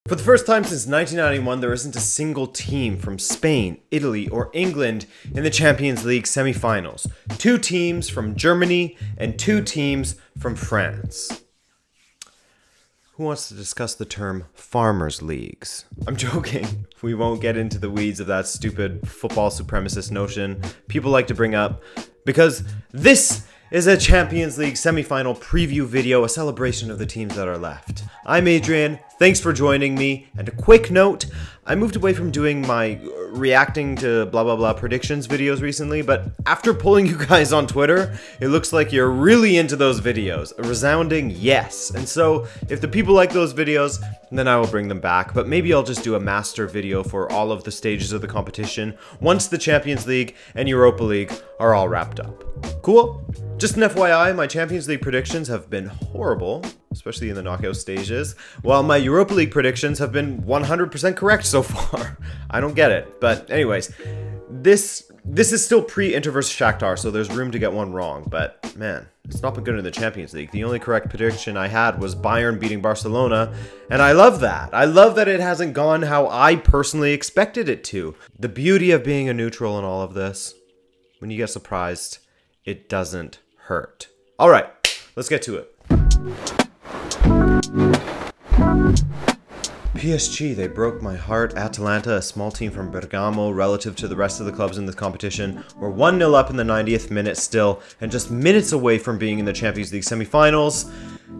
For the first time since 1991, there isn't a single team from Spain, Italy, or England in the Champions League semi-finals. 2 teams from Germany and 2 teams from France. Who wants to discuss the term farmers' leagues? I'm joking. We won't get into the weeds of that stupid football supremacist notion people like to bring up, because this is a Champions League semi-final preview video, a celebration of the teams that are left. I'm Adrian, thanks for joining me, and a quick note, I moved away from doing my reacting to blah blah blah predictions videos recently, but after polling you guys on Twitter, it looks like you're really into those videos, a resounding yes. And so, if the people like those videos, then I will bring them back, but maybe I'll just do a master video for all of the stages of the competition once the Champions League and Europa League are all wrapped up. Cool? Just an FYI, my Champions League predictions have been horrible, especially in the knockout stages, while my Europa League predictions have been 100% correct so far. I don't get it, but anyways, this is still pre-Inter vs Shakhtar, so there's room to get one wrong, but man, it's not been good in the Champions League. The only correct prediction I had was Bayern beating Barcelona, and I love that. I love that it hasn't gone how I personally expected it to. The beauty of being a neutral in all of this, when you get surprised, it doesn't hurt. All right, let's get to it. PSG, they broke my heart. Atalanta, a small team from Bergamo relative to the rest of the clubs in this competition, were 1-0 up in the 90th minute still, and just minutes away from being in the Champions League semi-finals.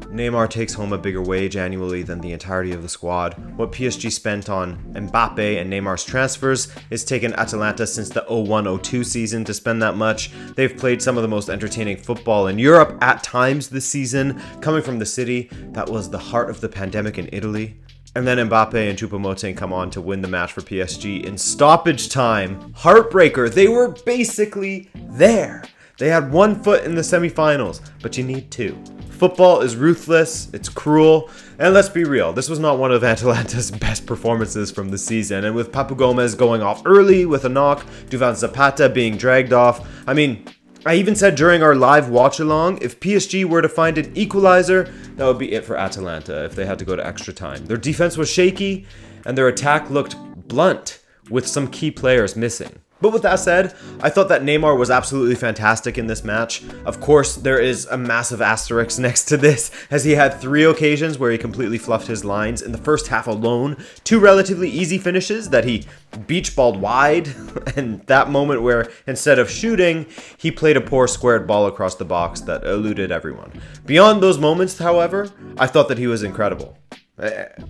Neymar takes home a bigger wage annually than the entirety of the squad. What PSG spent on Mbappe and Neymar's transfers has taken Atalanta since the 01-02 season to spend that much. They've played some of the most entertaining football in Europe at times this season, coming from the city that was the heart of the pandemic in Italy. And then Mbappe and Choupo-Moting come on to win the match for PSG in stoppage time. Heartbreaker, they were basically there. They had 1 foot in the semi-finals, but you need 2. Football is ruthless, it's cruel, and let's be real, this was not one of Atalanta's best performances from the season, and with Papu Gomez going off early with a knock, Duvan Zapata being dragged off, I mean, I even said during our live watch-along, if PSG were to find an equalizer, that would be it for Atalanta if they had to go to extra time. Their defense was shaky, and their attack looked blunt, with some key players missing. But with that said, I thought that Neymar was absolutely fantastic in this match. Of course, there is a massive asterisk next to this, as he had 3 occasions where he completely fluffed his lines in the first half alone. 2 relatively easy finishes that he beach-balled wide, and that moment where, instead of shooting, he played a poor squared ball across the box that eluded everyone. Beyond those moments, however, I thought that he was incredible.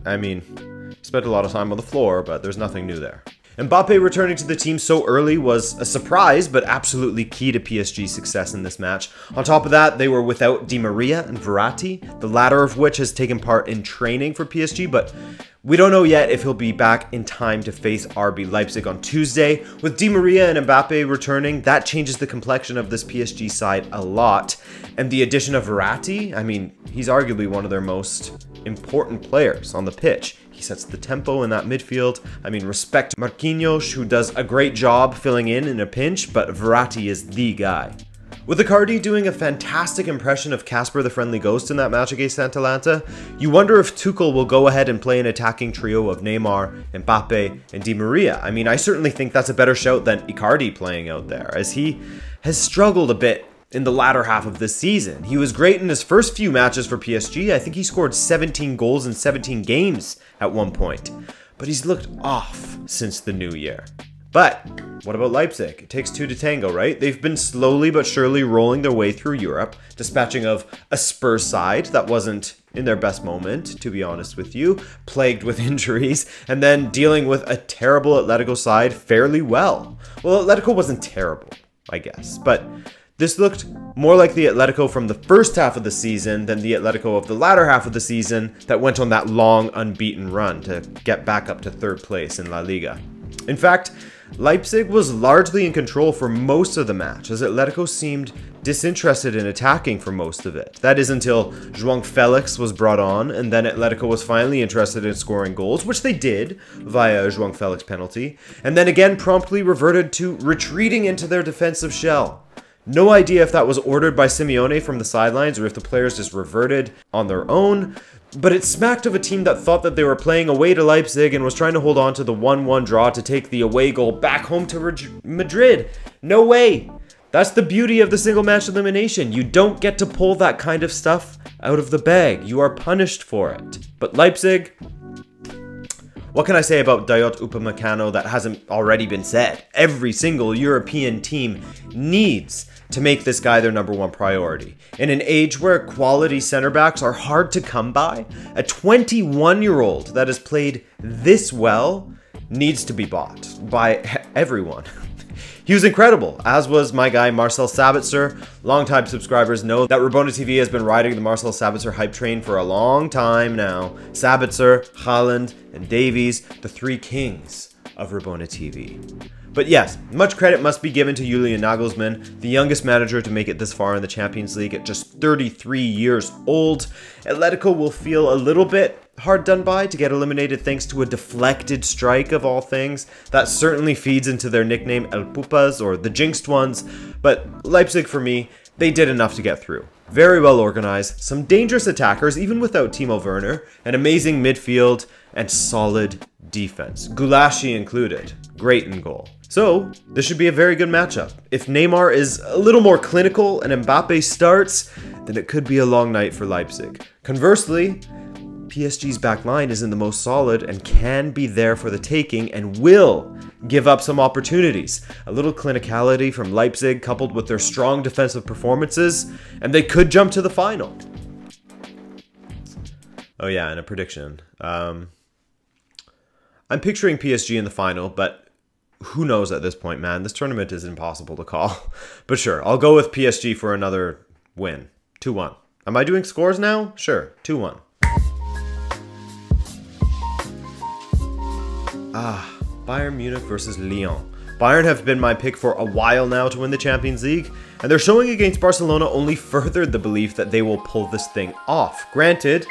I mean, spent a lot of time on the floor, but there's nothing new there. Mbappe returning to the team so early was a surprise, but absolutely key to PSG's success in this match. On top of that, they were without Di Maria and Verratti, the latter of which has taken part in training for PSG, but we don't know yet if he'll be back in time to face RB Leipzig on Tuesday. With Di Maria and Mbappe returning, that changes the complexion of this PSG side a lot. And the addition of Verratti, I mean, he's arguably one of their most important players on the pitch. He sets the tempo in that midfield. I mean, respect Marquinhos, who does a great job filling in a pinch, but Verratti is the guy. With Icardi doing a fantastic impression of Casper the Friendly Ghost in that match against Atalanta, you wonder if Tuchel will go ahead and play an attacking trio of Neymar, Mbappe, and Di Maria. I mean, I certainly think that's a better shout than Icardi playing out there, as he has struggled a bit in the latter half of this season. He was great in his first few matches for PSG. I think he scored 17 goals in 17 games at one point, but he's looked off since the new year. But what about Leipzig? It takes 2 to tango, right? They've been slowly but surely rolling their way through Europe, dispatching of a Spurs side that wasn't in their best moment, to be honest with you, plagued with injuries, and then dealing with a terrible Atletico side fairly well. Well, Atletico wasn't terrible, I guess, but this looked more like the Atletico from the first half of the season than the Atletico of the latter half of the season that went on that long unbeaten run to get back up to 3rd place in La Liga. In fact, Leipzig was largely in control for most of the match, as Atletico seemed disinterested in attacking for most of it. That is until João Felix was brought on, and then Atletico was finally interested in scoring goals, which they did via a João Felix penalty, and then again promptly reverted to retreating into their defensive shell. No idea if that was ordered by Simeone from the sidelines or if the players just reverted on their own, But it smacked of a team that thought that they were playing away to Leipzig and was trying to hold on to the 1-1 draw to take the away goal back home to Madrid. No way! That's the beauty of the single match elimination. You don't get to pull that kind of stuff out of the bag. You are punished for it. But Leipzig, what can I say about Dayot Upamecano that hasn't already been said? Every single European team needs to make this guy their #1 priority. In an age where quality center backs are hard to come by, a 21-year-old that has played this well needs to be bought by everyone. He was incredible, as was my guy Marcel Sabitzer. Longtime subscribers know that Rabona TV has been riding the Marcel Sabitzer hype train for a long time now. Sabitzer, Haaland, and Davies, the three kings of Rabona TV. But yes, much credit must be given to Julian Nagelsmann, the youngest manager to make it this far in the Champions League at just 33 years old. Atletico will feel a little bit hard done by to get eliminated thanks to a deflected strike of all things. That certainly feeds into their nickname El Pupas, or the Jinxed Ones, but Leipzig for me, they did enough to get through. Very well organized, some dangerous attackers even without Timo Werner, an amazing midfield, and solid defense, Gulashi included. Great in goal. So, this should be a very good matchup. If Neymar is a little more clinical and Mbappe starts, then it could be a long night for Leipzig. Conversely, PSG's back line isn't the most solid and can be there for the taking and will give up some opportunities. A little clinicality from Leipzig coupled with their strong defensive performances, and they could jump to the final. Oh yeah, and a prediction. I'm picturing PSG in the final, but who knows at this point, man. This tournament is impossible to call. But sure, I'll go with PSG for another win. 2-1. Am I doing scores now? Sure, 2-1. Bayern Munich versus Lyon. Bayern have been my pick for a while now to win the Champions League, and their showing against Barcelona only furthered the belief that they will pull this thing off. Granted,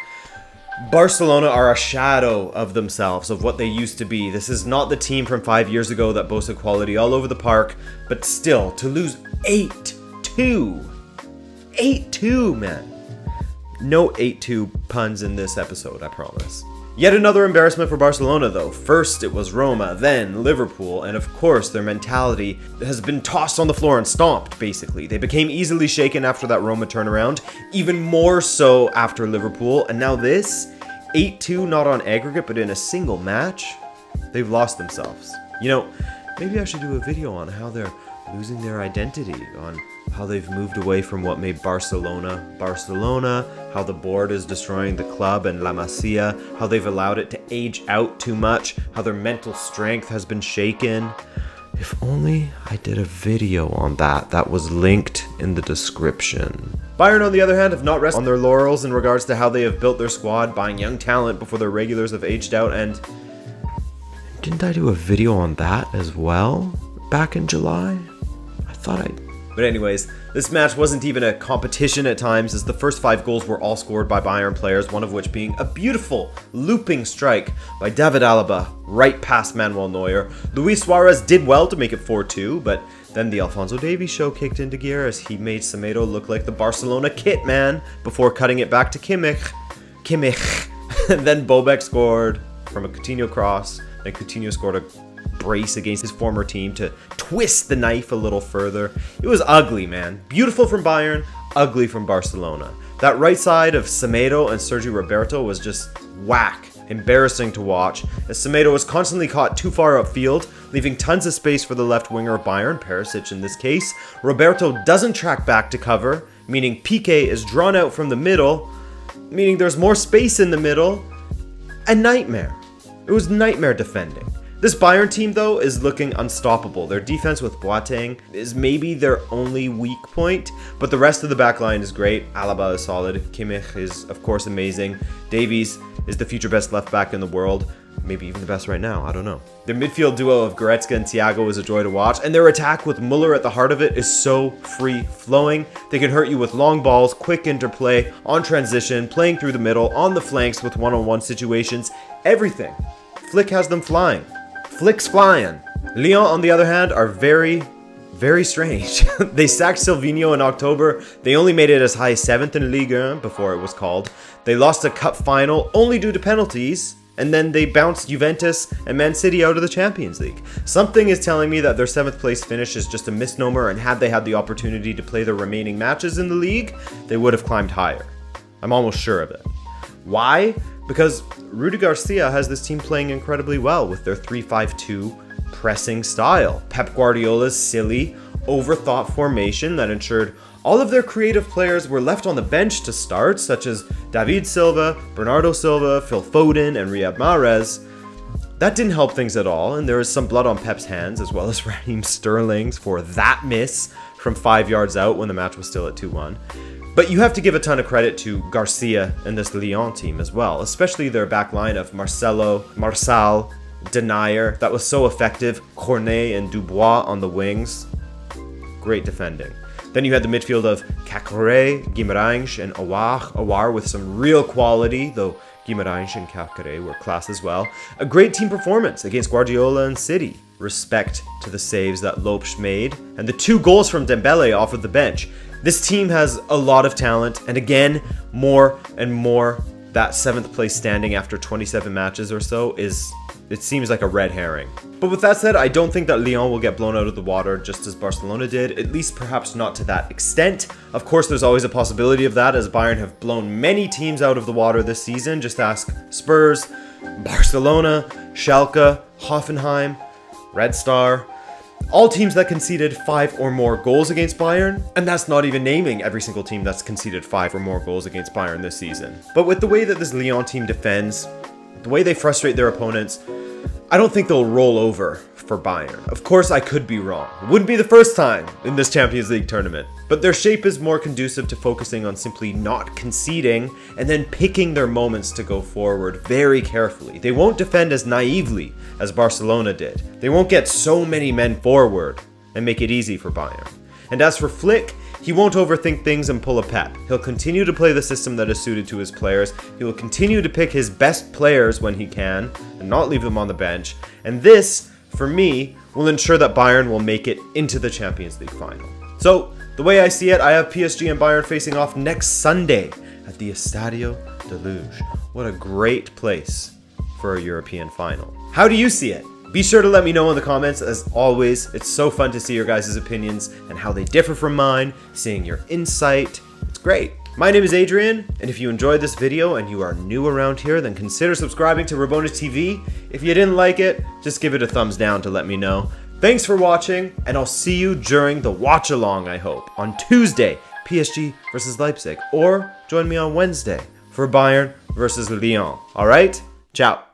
Barcelona are a shadow of themselves, of what they used to be. This is not the team from 5 years ago that boasted quality all over the park, but still, to lose 8-2. 8-2, man. No 8-2 puns in this episode, I promise. Yet another embarrassment for Barcelona though. First it was Roma, then Liverpool, and of course their mentality has been tossed on the floor and stomped, basically. They became easily shaken after that Roma turnaround, even more so after Liverpool, and now this, 8-2 not on aggregate but in a single match, they've lost themselves. You know, maybe I should do a video on how they're losing their identity, on how they've moved away from what made Barcelona, how the board is destroying the club and La Masia, how they've allowed it to age out too much, how their mental strength has been shaken. If only I did a video on that was linked in the description. Bayern, on the other hand, have not rested on their laurels in regards to how they have built their squad, buying young talent before their regulars have aged out, and didn't I do a video on that as well back in July? I thought I... But anyways, this match wasn't even a competition at times, as the first 5 goals were all scored by Bayern players, one of which being a beautiful looping strike by David Alaba right past Manuel Neuer. Luis Suarez did well to make it 4-2, but then the Alphonso Davies show kicked into gear as he made Semedo look like the Barcelona kit man before cutting it back to Kimmich. And then Bobek scored from a Coutinho cross, and Coutinho scored a brace against his former team to twist the knife a little further. It was ugly, man. Beautiful from Bayern, ugly from Barcelona. That right side of Semedo and Sergio Roberto was just whack. Embarrassing to watch, as Semedo was constantly caught too far upfield, leaving tons of space for the left winger of Bayern, Perisic in this case. Roberto doesn't track back to cover, meaning Piqué is drawn out from the middle, meaning there's more space in the middle. A nightmare. It was nightmare defending. This Bayern team, though, is looking unstoppable. Their defense with Boateng is maybe their only weak point, but the rest of the back line is great. Alaba is solid. Kimmich is, of course, amazing. Davies is the future best left back in the world. Maybe even the best right now, I don't know. Their midfield duo of Goretzka and Thiago is a joy to watch, and their attack with Muller at the heart of it is so free-flowing. They can hurt you with long balls, quick interplay, on transition, playing through the middle, on the flanks with one-on-one situations, everything. Flick has them flying. Flick's flying. Lyon, on the other hand, are very, Very strange. They sacked Silvinho in October. They only made it as high as 7th in Ligue 1 before it was called. They lost a cup final only due to penalties. And then they bounced Juventus and Man City out of the Champions League. Something is telling me that their 7th place finish is just a misnomer, and had they had the opportunity to play their remaining matches in the league, they would have climbed higher. I'm almost sure of it. Why? Because Rudi Garcia has this team playing incredibly well with their 3-5-2 pressing style. Pep Guardiola's silly, overthought formation that ensured all of their creative players were left on the bench to start, such as David Silva, Bernardo Silva, Phil Foden, and Riyad Mahrez. That didn't help things at all, and there is some blood on Pep's hands, as well as Raheem Sterling's for that miss from 5 yards out when the match was still at 2-1. But you have to give a ton of credit to Garcia and this Lyon team as well, especially their back line of Marcelo, Marsal, Denier. That was so effective. Cornet and Dubois on the wings. Great defending. Then you had the midfield of Caqueret, Guimarães, and Awar with some real quality, though Guimarães and Caqueret were class as well. A great team performance against Guardiola and City. Respect to the saves that Lopes made, and the 2 goals from Dembele off of the bench. This team has a lot of talent, and again, more and more, that 7th place standing after 27 matches or so it seems like a red herring. But with that said, I don't think that Lyon will get blown out of the water just as Barcelona did, at least perhaps not to that extent. Of course, there's always a possibility of that, as Bayern have blown many teams out of the water this season. Just ask Spurs, Barcelona, Schalke, Hoffenheim, Red Star. All teams that conceded 5 or more goals against Bayern, and that's not even naming every single team that's conceded 5 or more goals against Bayern this season. But with the way that this Lyon team defends, the way they frustrate their opponents, I don't think they'll roll over for Bayern. Of course, I could be wrong. It wouldn't be the first time in this Champions League tournament. But their shape is more conducive to focusing on simply not conceding and then picking their moments to go forward very carefully. They won't defend as naively as Barcelona did. They won't get so many men forward and make it easy for Bayern. And as for Flick, he won't overthink things and pull a Pep. He'll continue to play the system that is suited to his players. He will continue to pick his best players when he can and not leave them on the bench. And this, for me, will ensure that Bayern will make it into the Champions League final. So, the way I see it, I have PSG and Bayern facing off next Sunday at the Estadio de Luz. What a great place for a European final. How do you see it? Be sure to let me know in the comments. As always, it's so fun to see your guys' opinions and how they differ from mine, seeing your insight. It's great. My name is Adrian, and if you enjoyed this video and you are new around here, then consider subscribing to Rabona TV. If you didn't like it, just give it a thumbs down to let me know. Thanks for watching, and I'll see you during the watch-along, I hope, on Tuesday, PSG versus Leipzig, or join me on Wednesday for Bayern versus Lyon. Alright? Ciao.